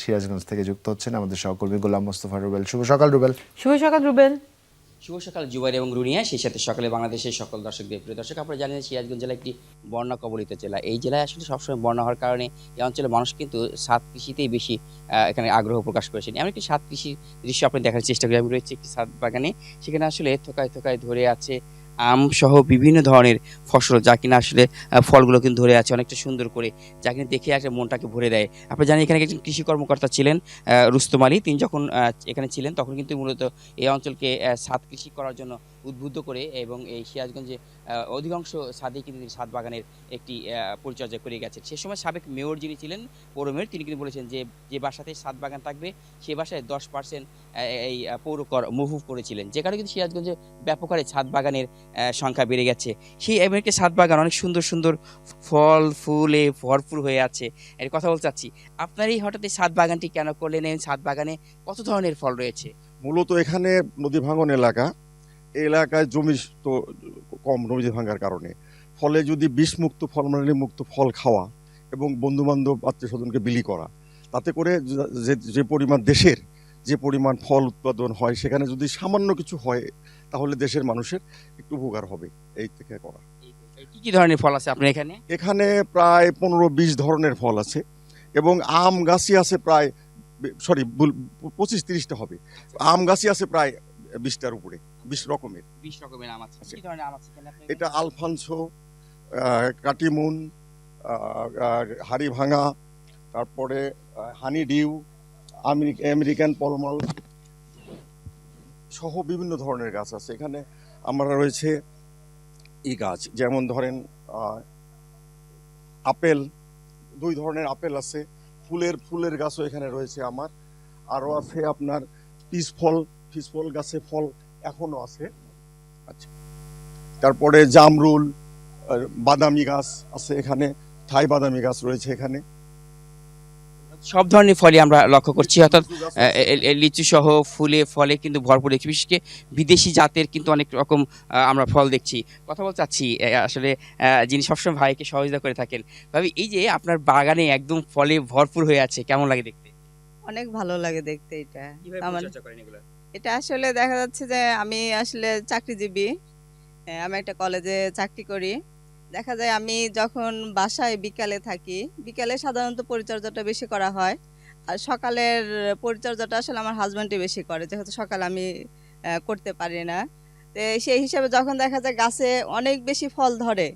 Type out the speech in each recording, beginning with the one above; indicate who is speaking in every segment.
Speaker 1: সিরাজগঞ্জ থেকে যুক্ত হচ্ছেন আমাদের সহকর্মী গোলাম মোস্তফা রুবেল। শুভ সকাল রুবেল।
Speaker 2: শুভ সকাল রুবেল।
Speaker 3: শুভ সকাল জুবাইর এবং রুনিয়া, সেই সাথে সকালে বাংলাদেশের সকল দর্শকদের। প্রিয় দর্শক, আপনারা জানেন সিরাজগঞ্জ জেলা একটি বন্যা কবলিত জেলা। এই জেলায় আসলে সবসময় বন্যা হওয়ার কারণে এই অঞ্চলের মানুষ কিন্তু ছাদ কৃষিতেই বেশি এখানে আগ্রহ প্রকাশ করেছেন। এমন একটি ছাদ কৃষির দৃশ্য আপনি দেখার চেষ্টা করি। আমি রয়েছে একটি ছাদ বাগানে, সেখানে আসলে থোকায় থোকায় ধরে আছে আম সহ বিভিন্ন ধরনের ফসল, যা কিনা আসলে ফলগুলো কিন্তু ধরে আছে অনেকটা সুন্দর করে, যা কিনা দেখে একটা মনটাকে ভরে দেয়। আপনি জানেন এখানে একজন কৃষি কর্মকর্তা ছিলেন রুস্তম আলী। তিনি যখন এখানে ছিলেন তখন কিন্তু মূলত এই অঞ্চলকে ছাদ কৃষি করার জন্য উদ্বুদ্ধ করে, এবং এই সিরাজগঞ্জে অধিকাংশ ছাদে কিন্তু তিনি ছাদ বাগানের একটি পরিচর্যা করে গেছেন। সে সময় সাবেক মেয়র যিনি ছিলেন, পৌর মেয়র, তিনি কিন্তু বলেছেন যে যে বাসাতে ছাদ বাগান থাকবে সে বাসায় 10% এই পৌর কর মওকুফ করেছিলেন, যে কারণে কিন্তু সিরাজগঞ্জে ব্যাপক হারে ছাদ বাগানের সংখ্যা বেড়ে গেছে। সেই এমন একটি ছাদ বাগান অনেক সুন্দর সুন্দর ফল ফুলে ভরপুর হয়ে আছে। এর কথা বলতে চাচ্ছি, আপনার এই হঠাৎ এই ছাদ বাগানটি কেন করলেন? এই ছাদ বাগানে কত ধরনের ফল রয়েছে?
Speaker 4: মূলত এখানে নদী ভাঙন এলাকা, এই এলাকায় জমি তো কম নদী ভাঙার কারণে, ফলে যদি বিষমুক্ত ফলমালি মুক্ত ফল খাওয়া এবং বন্ধু বান্ধব আত্মীয় স্বজনকে বিলি করা, তাতে করে যে পরিমাণ দেশের যে পরিমাণ ফল উৎপাদন হয়, সেখানে যদি সামান্য কিছু হয় তাহলে দেশের মানুষের একটু উপকার হবে, এই থেকে করা।
Speaker 3: কি কি ধরনের ফল আছে আপনার এখানে?
Speaker 4: এখানে প্রায় 15-20 ধরনের ফল আছে এবং আম গাছই আছে প্রায় 25-30টা হবে। আম গাছই আছে প্রায় 20টার উপরে, 20 রকমের।
Speaker 3: 20 রকমের আম আছে। কি ধরনের আম আছে এখানে আপনার?
Speaker 4: এটা আলফানসো, কাটিমুন, হাড়ি ভাঙা, তারপরে হানি ডিউ, আমেরিকান পলমাল সহ বিভিন্ন ধরনের গাছ আছে এখানে। আমরা রয়েছে এই গাছ, যেমন ধরেন আপেল, 2 ধরনের আপেল আছে। ফুলের গাছও এখানে রয়েছে আমার। আরও আছে আপনার ফিসফল গাছে ফল এখনো আছে। আচ্ছা, তারপরে জামরুল, বাদামি গাছ আছে এখানে, থাই বাদামি গাছ রয়েছে এখানে।
Speaker 3: সব ধরনের ফলই আমরা লক্ষ্য করছি, অর্থাৎ লিচু সহ ফুলে ফলে কিন্তু ভরপুর দেখছি। বিশেষ করে বিদেশি জাতের কিন্তু অনেক রকম আমরা ফল দেখছি। কথা বলতে চাচ্ছি আসলে যিনি সবসময় ভাইকে সহযোগিতা করে থাকেন, ভাবি এই যে আপনার বাগানে একদম ফলে ভরপুর হয়ে আছে, কেমন লাগে দেখতে?
Speaker 2: অনেক ভালো লাগে দেখতে এটা।
Speaker 3: কিভাবে
Speaker 2: আমার
Speaker 3: পরিচর্যা করেন এগুলো?
Speaker 2: এটা আসলে দেখা যাচ্ছে যে আমি আসলে চাকরিজীবী। আমি একটা কলেজে চাকরি করি। দেখা যায় আমি যখন বাসায় বিকালে থাকি, বিকালে সাধারণত পরিচর্যাটা বেশি করা হয়। আর সকালের পরিচর্যাটা আসলে আমার হাজব্যান্ডই বেশি করে, যেহেতু সকালে আমি করতে পারি না। তো সেই হিসাবে যখন দেখা যায় গাছে অনেক বেশি ফল ধরে,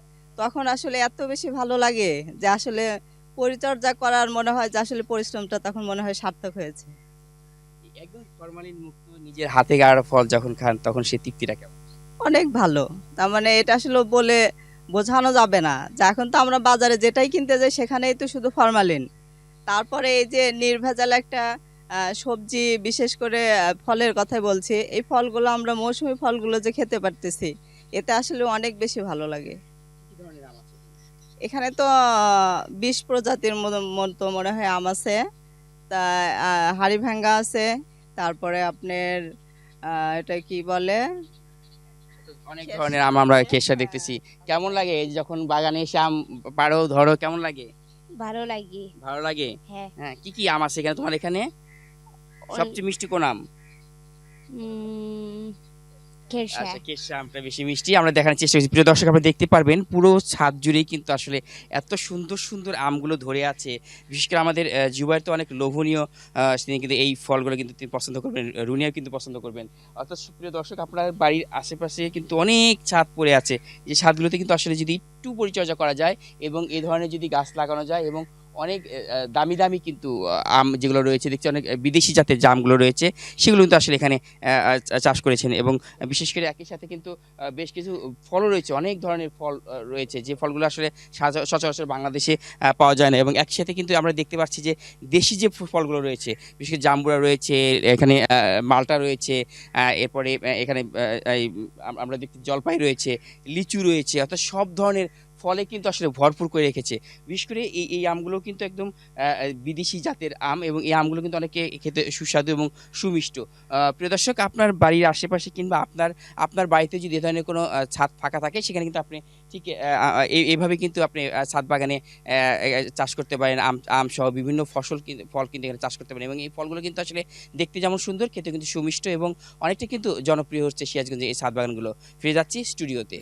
Speaker 2: তখন আসলে এত বেশি ভালো লাগে যে আসলে পরিচর্যা করার মনে হয় যে আসলে পরিশ্রমটা তখন মনে হয় সার্থক হয়েছে।
Speaker 3: একদম ফরমালিন মুক্ত নিজের হাতে গাড়া ফল যখন খান, তখন সেই তৃপ্তিটা কেমন?
Speaker 2: অনেক ভালো। তার মানে এটা আসলে বলে বোঝানো যাবে না যে এখন তো আমরা বাজারে যেটাই কিনতে যাই সেখানেই তো শুধু ফরমালিন। তারপরে এই যে নির্ভেজাল একটা সবজি, বিশেষ করে ফলের কথাই বলছি, এই ফলগুলো আমরা মৌসুমী ফলগুলো যে খেতে পারতেছি, এতে আসলে অনেক বেশি ভালো লাগে।
Speaker 3: কি ধরনের আম আছে?
Speaker 2: এখানে তো 20 প্রজাতির মতো মনে হয় আম আছে। তা হাড়ি ভাঙ্গা আছে, তারপরে আপনার এটা কি বলে,
Speaker 3: অনেক ধরনের আম আমরা কেশা দেখতেছি। কেমন লাগে এই যে যখন বাগানে এসে আম পাড়ো ধরো, কেমন লাগে?
Speaker 5: ভালো লাগে।
Speaker 3: ভালো লাগে।
Speaker 5: হ্যাঁ।
Speaker 3: হ্যাঁ, কি কি আম আছে এখানে তোমার এখানে? সবচেয়ে মিষ্টি কোন আম?
Speaker 5: কেরসা।
Speaker 3: আচ্ছা, কেশা আমটা বেশি মিষ্টি। আমরা দেখানোর চেষ্টা করছি। প্রিয় দর্শক, আপনারা দেখতে পারবেন পুরো ছাদ জুড়েই কিন্তু আসলে এত সুন্দর সুন্দর আমগুলো ধরে আছে। বিশেষ করে আমাদের জুবাইর তো অনেক লোভনীয়, তিনি কিন্তু এই ফলগুলো কিন্তু তিনি পছন্দ করবেন, রুনিয়াও কিন্তু পছন্দ করবেন। অর্থাৎ প্রিয় দর্শক, আপনার বাড়ির আশেপাশে কিন্তু অনেক ছাদ পড়ে আছে, যে ছাদগুলোতে কিন্তু আসলে যদি একটু পরিচর্যা করা যায় এবং এই ধরনের যদি গাছ লাগানো যায়, এবং অনেক দামি দামি কিন্তু আম যেগুলো রয়েছে দেখছি, অনেক বিদেশি জাতের যে আমগুলো রয়েছে সেগুলো কিন্তু আসলে এখানে চাষ করেছেন। এবং বিশেষ করে একই সাথে কিন্তু বেশ কিছু ফলও রয়েছে, অনেক ধরনের ফল রয়েছে, যে ফলগুলো আসলে সচরাচর বাংলাদেশে পাওয়া যায় না। এবং একই সাথে কিন্তু আমরা দেখতে পাচ্ছি যে দেশি যে ফলগুলো রয়েছে, বিশেষ করে জাম্বুরা রয়েছে, এখানে মালটা রয়েছে, এরপরে এখানে আমরা দেখতে জলপাই রয়েছে, লিচু রয়েছে, অর্থাৎ সব ধরনের ফলে কিন্তু আসলে ভরপুর করে রেখেছে। বিশেষ করে এই আমগুলো কিন্তু একদম বিদেশি জাতের আম এবং এই আমগুলো কিন্তু অনেকে খেতে সুস্বাদু এবং সুমিষ্ট। প্রিয় দর্শক, আপনার বাড়ির আশেপাশে কিংবা আপনার বাড়িতে যদি এ ধরনের কোনো ছাদ ফাঁকা থাকে সেখানে কিন্তু আপনি ঠিক এইভাবে কিন্তু আপনি ছাদ বাগানে চাষ করতে পারেন। আম সহ বিভিন্ন ফল কিন্তু এখানে চাষ করতে পারেন এবং এই ফলগুলো কিন্তু আসলে দেখতে যেমন সুন্দর, খেতে কিন্তু সুমিষ্ট এবং অনেকটা কিন্তু জনপ্রিয় হচ্ছে সিরাজগঞ্জে এই ছাদ বাগানগুলো। ফিরে যাচ্ছি স্টুডিওতে।